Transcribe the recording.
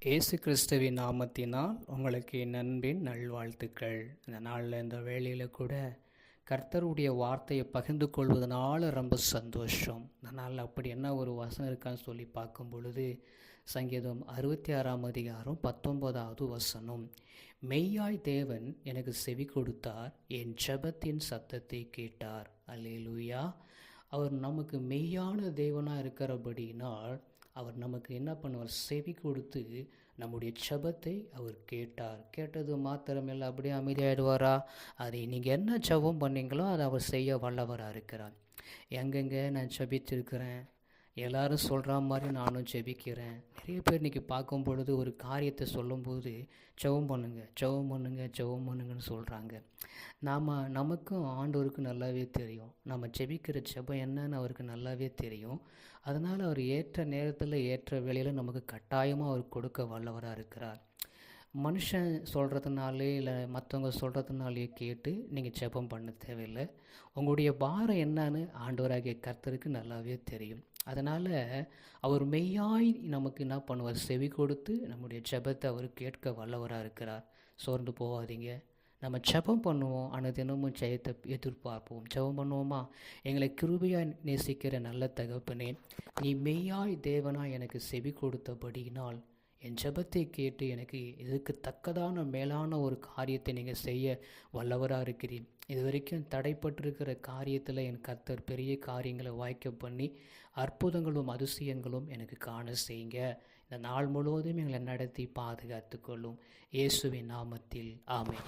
இயேசு கிறிஸ்துவின் நாமத்தினால் உங்களுக்கு என் அன்பின் நல்வாழ்த்துக்கள். இந்த நாளில் இந்த வேளையில் கூட கர்த்தருடைய வார்த்தையை பகிர்ந்து கொள்வதனால ரொம்ப சந்தோஷம். இந்த நாளில் அப்படி என்ன ஒரு வசனம் இருக்கான்னு சொல்லி பார்க்கும் பொழுது சங்கீதம் 66ஆம் அதிகாரம் 19வது வசனம். மெய்யாய் தேவன் எனக்கு செவி கொடுத்தார், என் ஜெபத்தின் சத்தத்தை கேட்டார். அல்லேலூயா. அவர் நமக்கு மெய்யான தேவனாக இருக்கிறபடினால் அவர் நமக்கு என்ன பண்ணுவார்? செவி கொடுத்து நம்முடைய ஜெபத்தை அவர் கேட்டார். கேட்டது மாத்திரமில்லை, அப்படியே அமைதியாகிடுவாரா? அதை நீங்கள் என்ன ஜெபம் பண்ணீங்களோ அதை அவர் செய்ய வல்லவராக இருக்கிறார். எங்கெங்கே நான் ஜெபிச்சிருக்கிறேன், எல்லாரும் சொல்கிற மாதிரி நானும் ஜெபிக்கிறேன். நிறைய பேர் இன்றைக்கி பார்க்கும் பொழுது ஒரு காரியத்தை சொல்லும்போது ஜெபம் பண்ணுங்கன்னு சொல்கிறாங்க. நமக்கும் ஆண்டவருக்கு நல்லாவே தெரியும், நம்ம ஜெபிக்கிற ஜெபம் என்னன்னு அவருக்கு நல்லாவே தெரியும். அதனால் அவர் ஏற்ற நேரத்தில் ஏற்ற வேளையில் நமக்கு கட்டாயமாக அவர் கொடுக்க வல்லவராக இருக்கிறார். மனுஷன் சொல்கிறதுனாலே இல்லை மற்றவங்க சொல்கிறதுனாலே கேட்டு நீங்கள் ஜெபம் பண்ண தேவையில்லை. உங்களுடைய பாரம் என்னன்னு ஆண்டவராகிய கர்த்தருக்கு நல்லாவே தெரியும். அதனால் அவர் மெய்யாய் நமக்கு என்ன பண்ணுவார்? செவி கொடுத்து நம்முடைய ஜெபத்தை அவர் கேட்க வல்லவராக இருக்கிறார். சோர்ந்து போகாதீங்க. நம்ம ஜெபம் பண்ணுவோம், ஆனால் தினமும் ஜெயத்தை எதிர்பார்ப்போம். ஜெபம் பண்ணுவோமா? எங்களை கிருபையாய் நேசிக்கிற நல்ல தகப்பனே, நீ மெய்யாய் தேவனாய் எனக்கு செவி கொடுத்தபடியினால் என் ஜெபத்தை கேட்டு எனக்கு இதுக்கு தக்கதான மேலான ஒரு காரியத்தை நீங்கள் செய்ய வல்லவராக இருக்கிறீர். இது வரைக்கும் தடைப்பட்டிருக்கிற காரியத்தில் என் கர்த்தர் பெரிய காரியங்களை வாய்க்க பண்ணி அற்புதங்களும் அதிசயங்களும் எனக்கு காண செய்யுங்க. இந்த நாள் முழுவதும் எங்களை நடத்தி பாதுகாத்து கொள்ளும். இயேசுவின் நாமத்தில் ஆமென்.